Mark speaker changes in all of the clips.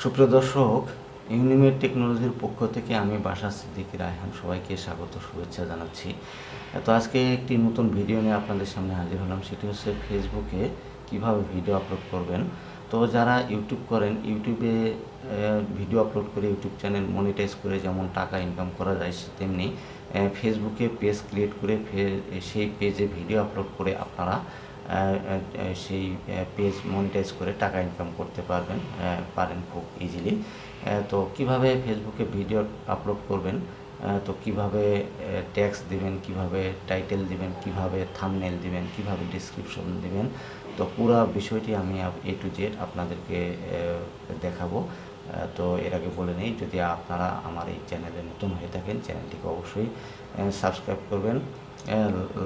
Speaker 1: সুপ্রিয় দর্শক, ইউনিমেড টেকনোলজির পক্ষ থেকে আমি বাশা সিদ্দিকী রায়হান সবাইকে স্বাগত শুভেচ্ছা জানাচ্ছি। তো আজকে একটি নতুন ভিডিও নিয়ে আপনাদের সামনে হাজির হলাম। সেটি হচ্ছে ফেসবুকে কিভাবে ভিডিও আপলোড করবেন। তো যারা ইউটিউব করেন, ইউটিউবে ভিডিও আপলোড করে ইউটিউব চ্যানেল মনিটাইজ করে যেমন টাকা ইনকাম করা যায়, তেমনি ফেসবুকে পেজ ক্রিয়েট করে সেই পেজে ভিডিও আপলোড করে আপনারা সেই পেজ মনিটাইজ করে টাকা ইনকাম করতে পারেন খুব ইজিলি। তো কিভাবে ফেসবুকে ভিডিও আপলোড করবেন, তো কিভাবে ট্যাগস দিবেন, কিভাবে টাইটেল দিবেন, কিভাবে থাম্বনেল দিবেন, কিভাবে ডেসক্রিপশন দিবেন, তো পুরো বিষয়টি আমি A to Z আপনাদেরকে দেখাবো। তো এর আগে বলে নেই, যদি আপনারা আমার এই চ্যানেলে নতুন হয়ে থাকেন, চ্যানেলটিকে অবশ্যই সাবস্ক্রাইব করবেন,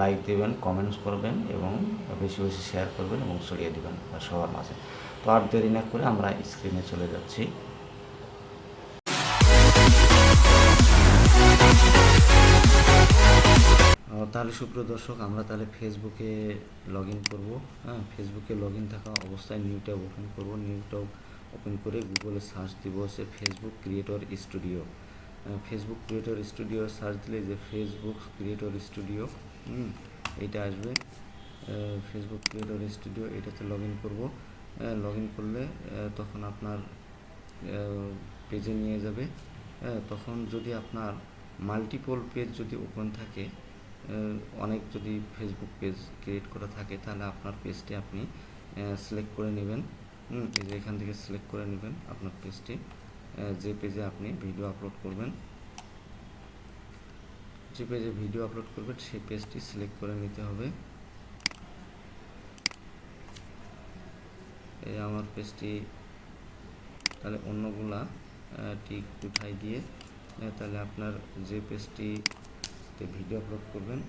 Speaker 1: লাইক দেবেন, কমেন্টস করবেন এবং বেশি বেশি শেয়ার করবেন এবং ছড়িয়ে দেবেন সবার মাঝে। তো আর দেরি না করে আমরা স্ক্রিনে চলে যাচ্ছি। তাহলে সুপ্রিয় দর্শক, আমরা তাহলে ফেসবুকে লগ ইন করবো। ফেসবুকে লগ ইন থাকা অবস্থায় নিউ ট্যাব ওপেন করবো। নিউ ট্যাব ওপেন করে গুগলে সার্চ দিব হচ্ছে Facebook creator studio. Facebook creator studio search দিলে যে ফেসবুক ক্রিয়েটর স্টুডিও এইটা আসবে। ফেসবুক ক্রিয়েটর স্টুডিও এটাতে লগ ইন করবো। লগ ইন করলে তখন আপনার পেজে নিয়ে যাবে। তখন যদি আপনার মাল্টিপল পেজ যদি ওপেন থাকে, অনেক যদি ফেসবুক পেজ ক্রিয়েট করা থাকে, তাহলে আপনার পেজটি আপনি সিলেক্ট করে নেবেন। এই যে এখান থেকে সিলেক্ট করে নেবেন আপনার পেজটি, যে পেজে আপনি ভিডিও আপলোড করবেন। যে পেজে ভিডিও আপলোড করবেন সেই পেজটি সিলেক্ট করে নিতে হবে। এই আমার পেজটি, তাহলে অন্যগুলা টিক উঠাই দিয়ে তাহলে আপনার যে পেজটিতে ভিডিও আপলোড করবেন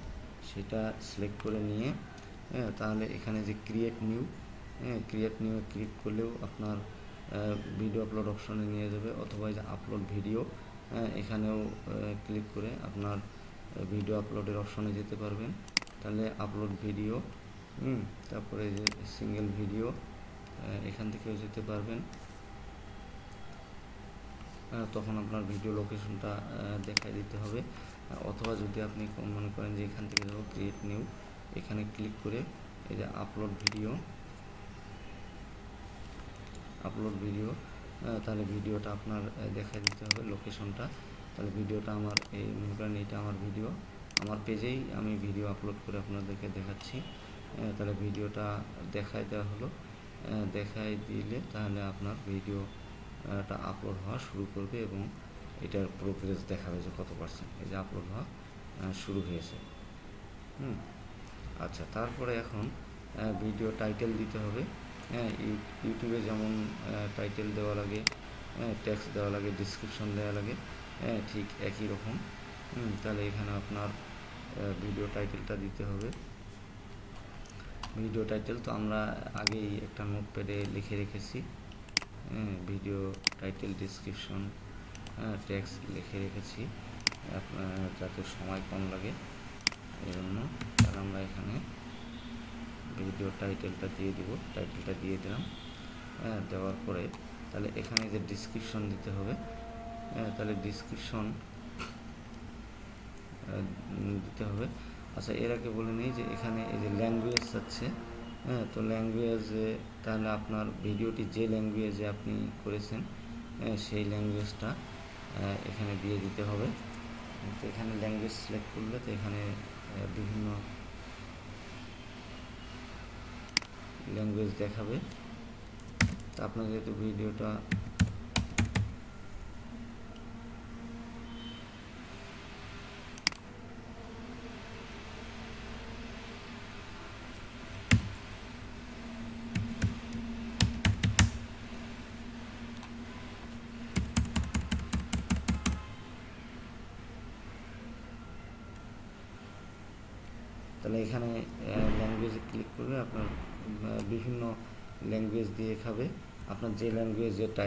Speaker 1: সেটা সিলেক্ট করে নিয়ে তাহলে এখানে যে ক্রিয়েট নিউ ক্লিক করলেও আপনার ভিডিও আপলোড অপশনে নিয়ে যাবে, অথবা যে আপলোড ভিডিও এখানেও ক্লিক করে আপনার ভিডিও আপলোডের অপশনে যেতে পারবেন। তাহলে আপলোড ভিডিও, তারপরে যে সিঙ্গেল ভিডিও এখান থেকেও যেতে পারবেন। তখন আপনার ভিডিও লোকেশনটা দেখাই দিতে হবে। অথবা যদি আপনি মনে করেন যে এখান থেকে যাবো ক্রিয়েট নিউ, এখানে ক্লিক করে এই যে আপলোড ভিডিও তাহলে ভিডিওটা আপনার দেখাই দিতে হবে লোকেশনটা। তাহলে ভিডিওটা আমার এই মনে করেন এটা আমার ভিডিও, আমার পেজেই আমি ভিডিও আপলোড করে আপনাদেরকে দেখাচ্ছি। তাহলে ভিডিওটা দেখাই দেওয়া হলো। দেখাই দিলে তাহলে আপনার ভিডিওটা আপলোড হওয়া শুরু করবে এবং এটার প্রোগ্রেস দেখাবে যে কত পার্সেন্ট এই যে আপলোড হওয়া শুরু হয়েছে। আচ্ছা, তারপরে এখন ভিডিও টাইটেল দিতে হবে। ইউটিউবে যেমন টাইটেল দেওয়া লাগে, টেক্সট দেওয়া লাগে, ডিসক্রিপশন দেওয়া লাগে, ঠিক একই রকম। তাহলে এখানে আপনার ভিডিও টাইটেলটা দিতে হবে। ভিডিও টাইটেল তো আমরা আগেই একটা নোটপ্যাডে লিখে রেখেছি। ভিডিও টাইটেল, ডিসক্রিপশন, টেক্সট লিখে রেখেছি যাতে সময় কম লাগে এই জন্য। আর আমরা এখানে ভিডিও টাইটেলটা দিয়ে দিব, টাইটেলটা দিয়ে দিলাম। দেওয়ার পরে তাহলে এখানে যে ডিসক্রিপশন দিতে হবে, তাহলে ডিসক্রিপশন দিতে হবে। আচ্ছা, এর আগে বলে নিই যে এখানে এই যে ল্যাঙ্গুয়েজ আছে, তো ল্যাঙ্গুয়েজে তাহলে আপনার ভিডিওটি যে ল্যাঙ্গুয়েজে আপনি করেছেন সেই ল্যাঙ্গুয়েজটা এখানে দিয়ে দিতে হবে। তো এখানে ল্যাঙ্গুয়েজ সিলেক্ট করলে তো এখানে বিভিন্ন ল্যাঙ্গুয়েজ দেখাবে। তো আপনার যেহেতু ভিডিওটা তাহলে এখানে ল্যাঙ্গুয়েজে ক্লিক করলে আপনার বিভিন্ন ল্যাঙ্গুয়েজ দিয়ে খাবে। আপনার যে ল্যাঙ্গুয়েজ যেটা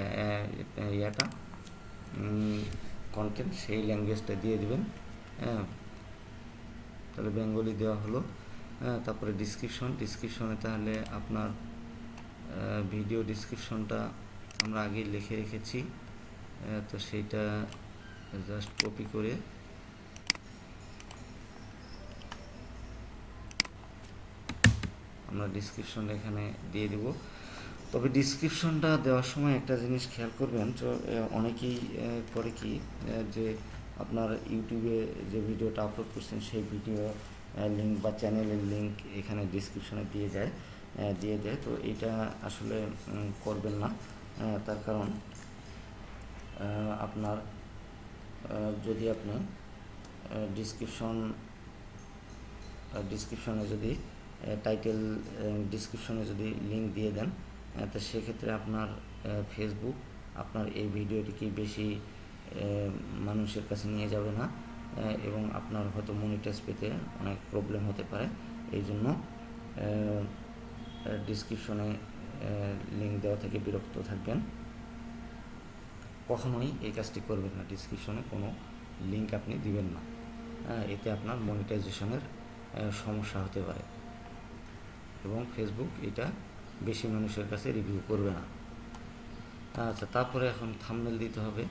Speaker 1: ইয়াটা কন্টেন্ট সেই ল্যাঙ্গুয়েজটা দিয়ে দিবেন। তাহলে বেঙ্গলি দেওয়া হলো। তারপরে ডিসক্রিপশনে তাহলে আপনার ভিডিও ডিসক্রিপশনটা আমরা আগে লিখে রেখেছি, তো সেইটা জাস্ট কপি করে আমরা ডিসক্রিপশন এখানে দিয়ে দেব। তবে ডিসক্রিপশনটা দেওয়ার সময় একটা জিনিস খেয়াল করবেন, তো অনেকেই করে কি যে আপনার ইউটিউবে যে ভিডিওটা আপলোড করছেন সেই ভিডিও লিঙ্ক বা চ্যানেলের লিঙ্ক এখানে ডিসক্রিপশনে দিয়ে দেয়। তো এটা আসলে করবেন না। তার কারণ আপনার যদি আপনি ডিসক্রিপশনে যদি টাইটেল ডিসক্রিপশনে যদি লিঙ্ক দিয়ে দেন, তো সেক্ষেত্রে আপনার ফেসবুক আপনার এই ভিডিওটিকে বেশি মানুষের কাছে নিয়ে যাবে না, এবং আপনার হয়তো মনিটাইজ পেতে অনেক প্রবলেম হতে পারে। এই জন্য ডিসক্রিপশনে লিঙ্ক দেওয়া থেকে বিরক্ত থাকবেন। কখনোই এই কাজটি করবেন না, ডিসক্রিপশনে কোনো লিঙ্ক আপনি দিবেন না, এতে আপনার মনিটাইজেশনের সমস্যা হতে পারে এবং ফেসবুক এটা বেশি মানুষের কাছে রিভিউ করবে না। আচ্ছা, তারপরে এখন থাম্বনেল দিতে হবে।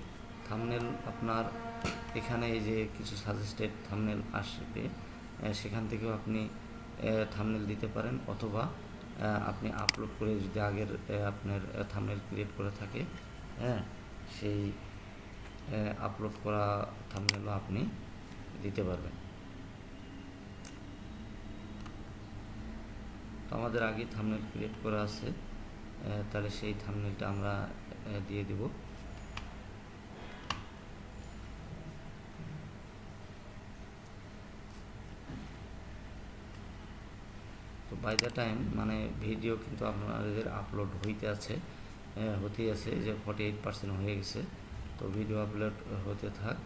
Speaker 1: থাম্বনেল আপনার এখানে এই যে কিছু সাজেস্টেড থাম্বনেল আসবে, সেখান থেকেও আপনি থাম্বনেল দিতে পারেন, অথবা আপনি আপলোড করে যদি আগের আপনার থাম্বনেল ক্রিয়েট করা থাকে, সেই আপলোড করা থাম্বনেলও আপনি দিতে পারবেন। তো আমাদের আগে থাম্বনেল ক্রিয়েট করা আছে, তাহলে সেই থাম্বনেলটা আমরা দিয়ে দেব। তো বাই দ্য টাইম মানে ভিডিও কিন্তু আপনাদের আপলোড হতেই আছে যে 48% হয়ে গেছে। তো ভিডিও আপলোড হতে থাক।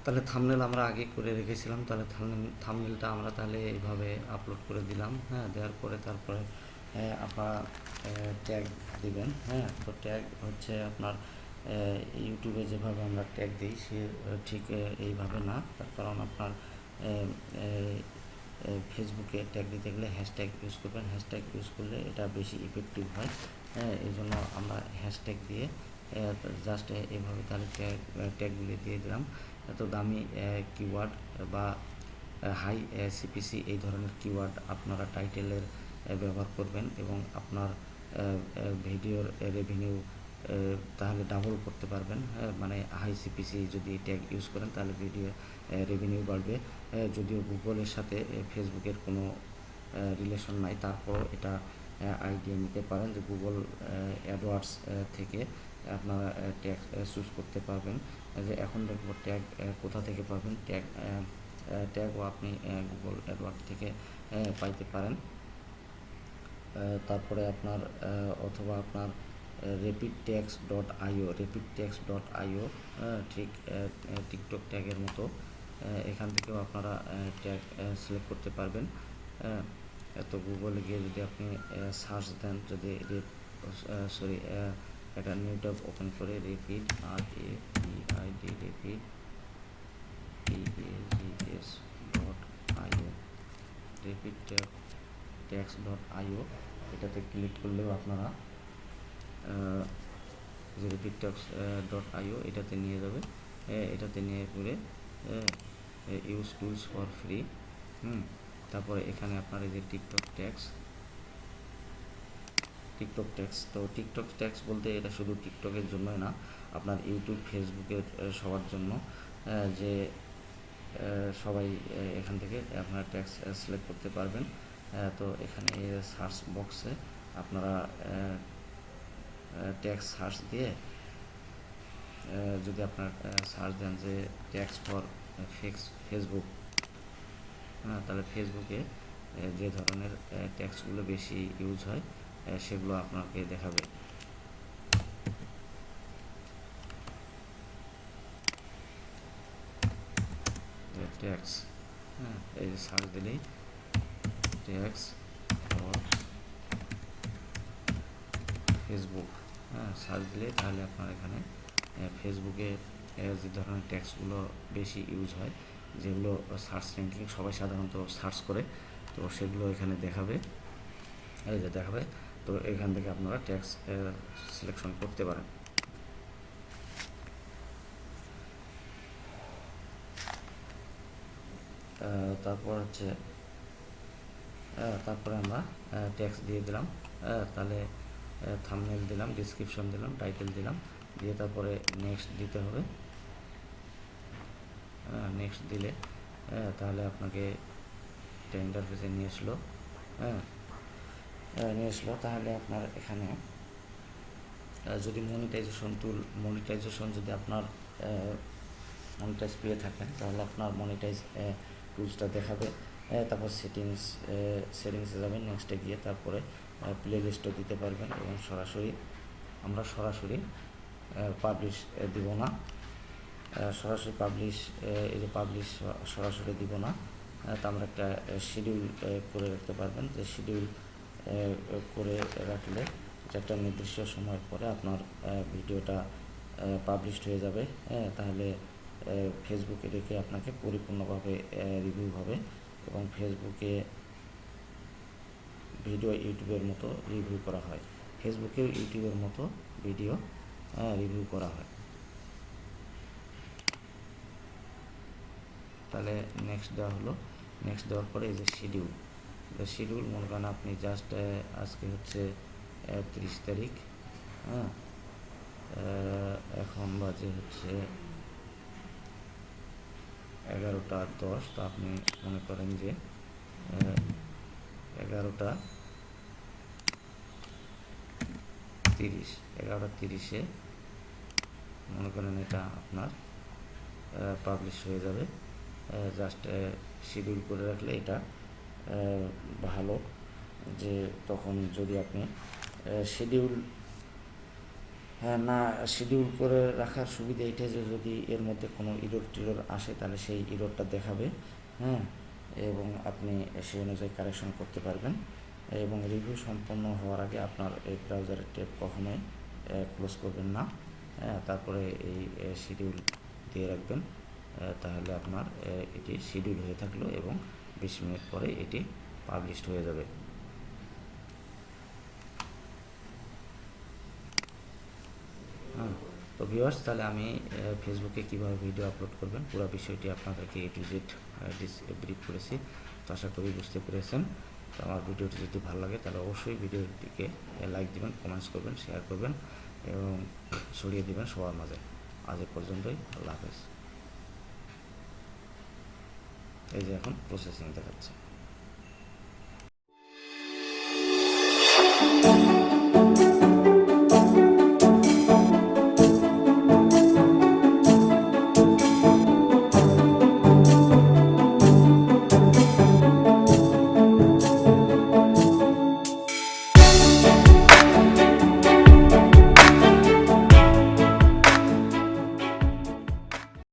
Speaker 1: তাহলে থাম্বনেল আমরা আগে করে রেখেছিলাম, তাহলে থাম্বনেলটা আমরা তাহলে এইভাবে আপলোড করে দিলাম। দেওয়ার পরে তারপরে আপনারা ট্যাগ দিবেন। তো ট্যাগ হচ্ছে আপনার ইউটিউবে যেভাবে আমরা ট্যাগ দিই সে ঠিক এইভাবে না, তার কারণ আপনার ফেসবুকে ট্যাগ দিতে গেলে হ্যাশট্যাগ ইউজ করবেন। হ্যাশট্যাগ ইউজ করলে এটা বেশি ইফেক্টিভ হয়। এই জন্য আমরা হ্যাশট্যাগ দিয়ে জাস্ট এইভাবে তাহলে ট্যাগগুলি দিয়ে দিলাম। এত দামি কিওয়ার্ড বা হাই সিপিসি এই ধরনের কিওয়ার্ড আপনারা টাইটেলের ব্যবহার করবেন এবং আপনার ভিডিওর রেভিনিউ তাহলে ডাবল করতে পারবেন। মানে হাই সিপিসি যদি ট্যাগ ইউজ করেন তাহলে ভিডিও রেভিনিউ বাড়বে। যদিও গুগলের সাথে ফেসবুকের কোনো রিলেশন নাই, তারপর এটা আইডিয়া নিতে পারেন যে গুগল অ্যাডওয়ার্ডস থেকে আপনারা ট্যাগ চুজ করতে পারবেন। যে এখন দেখব ট্যাগ কোথা থেকে পাবেন। ট্যাগও আপনি গুগল অ্যাডওয়ার্ড থেকে পাইতে পারেন। তারপরে আপনার অথবা আপনার rapidtags.io ঠিক টিকটক ট্যাগের মতো এখান থেকেও আপনারা ট্যাগ সিলেক্ট করতে পারবেন। তো গুগলে গিয়ে যদি আপনি সার্চ দেন, যদি একটা নিউ ট্যাব ওপেন করে রেপিড rapidtags.io এটাতে ক্লিক করলেও আপনারা যে rapidtags.io এটাতে নিয়ে যাবে। এটাতে নিয়ে পরে ইউজ টুলস ফর ফ্রি। তারপরে এখানে আপনার এই যে টিকটক ট্যাক্স। তো টিকটক ট্যাক্স বলতে এটা শুধু টিকটকের জন্যই না, আপনার ইউটিউব ফেসবুকের সবার জন্য, যে সবাই এখান থেকে আপনারা ট্যাক্স সিলেক্ট করতে পারবেন। তো এখানে সার্চ বক্সে আপনারা ট্যাক্স সার্চ দিয়ে যদি আপনার সার্চ দেন যে ট্যাক্স ফর ফেসবুক, তাহলে ফেসবুকে যে ধরনের ট্যাক্সগুলো বেশি ইউজ হয় সেগুলো আপনাকে দেখাবে। ট্যাক্স, এই যে সার্চ দিলেই ট্যাক্স ফর ফেসবুক সার্চ দিলে তাহলে আপনার এখানে ফেসবুকে যে ধরনের ট্যাক্সগুলো বেশি ইউজ হয়, যেগুলো সার্চ র্যাঙ্কিং সবাই সাধারণত সার্চ করে, তো সেগুলো এখানে দেখাবে। এই যে দেখাবে তো এখান থেকে আপনারা ট্যাক্স সিলেকশন করতে পারেন। তারপর হচ্ছে তারপরে আমরা ট্যাক্স দিয়ে দিলাম। তাহলে থাম্বনেল দিলাম, ডিসক্রিপশন দিলাম, টাইটেল দিলাম, দিয়ে তারপরে নেক্সট দিতে হবে। নেক্সট দিলে তাহলে আপনাকে একটা ইন্টারফেসে নিয়ে আসলো। তাহলে আপনার এখানে যদি মনিটাইজেশন যদি আপনার মনিটাইজ পেয়ে থাকেন তাহলে আপনার মনিটাইজ টুলসটা দেখাবে। তারপর সেটিংসে যাবেন, নেক্সটে গিয়ে তারপরে প্লে লিস্টও দিতে পারবেন এবং আমরা সরাসরি পাবলিশ দিব না। সরাসরি পাবলিশ সরাসরি দিব না। তা আমরা একটা শিডিউল করে রাখতে পারবেন, যে শিডিউল করে রাখলে যে একটা নির্দিষ্ট সময় পরে আপনার ভিডিওটা পাবলিশড হয়ে যাবে। তাহলে ফেসবুকে রেখে আপনাকে পরিপূর্ণভাবে রিভিউ হবে এবং ফেসবুকে ভিডিও ইউটিউবের মতো রিভিউ করা হয়, ফেসবুকেও ইউটিউবের মতো ভিডিও রিভিউ করা হয়। তাহলে নেক্সট দেওয়া হলো। নেক্সট দেওয়ার পরে এই যে শিডিউল মনে করেন আপনি জাস্ট আজকে হচ্ছে 30 তারিখ, এখন বাজে হচ্ছে 11:10। তো আপনি মনে করেন যে 11:30 মনে করেন এটা আপনার পাবলিশ হয়ে যাবে। জাস্ট শিডিউল করে রাখলে এটা ভালো, যে তখন যদি আপনি শিডিউল করে রাখার সুবিধা এটা যে যদি এর মধ্যে কোনো ইরর আসে তাহলে সেই ইররটা দেখাবে, এবং আপনি সেই অনুযায়ী কারেকশন করতে পারবেন। এবং রিভিউ সম্পন্ন হওয়ার আগে আপনার এই ব্রাউজারের ট্যাব কখনোই ক্লোজ করবেন না। তারপরে এই শিডিউল দিয়ে রাখবেন, তাহলে আপনার এটি শিডিউল হয়ে থাকলো এবং 20 মিনিট পরে এটি পাবলিশড হয়ে যাবে। তো ভিউয়ার্স, তাহলে আমি ফেসবুকে কীভাবে ভিডিও আপলোড করবেন পুরো বিষয়টি আপনাদেরকে A to Z ব্রিফ করেছি। তো আশা করি বুঝতে পেরেছেন। তো আমার ভিডিওটি যদি ভালো লাগে তাহলে অবশ্যই ভিডিওটিকে লাইক দিবেন, কমেন্টস করবেন, শেয়ার করবেন এবং ছড়িয়ে দিবেন সবার মাঝে। আজ এ পর্যন্তই, আল্লাহ হাফেজ। এই যে এখন প্রসেসিং দেখাচ্ছে।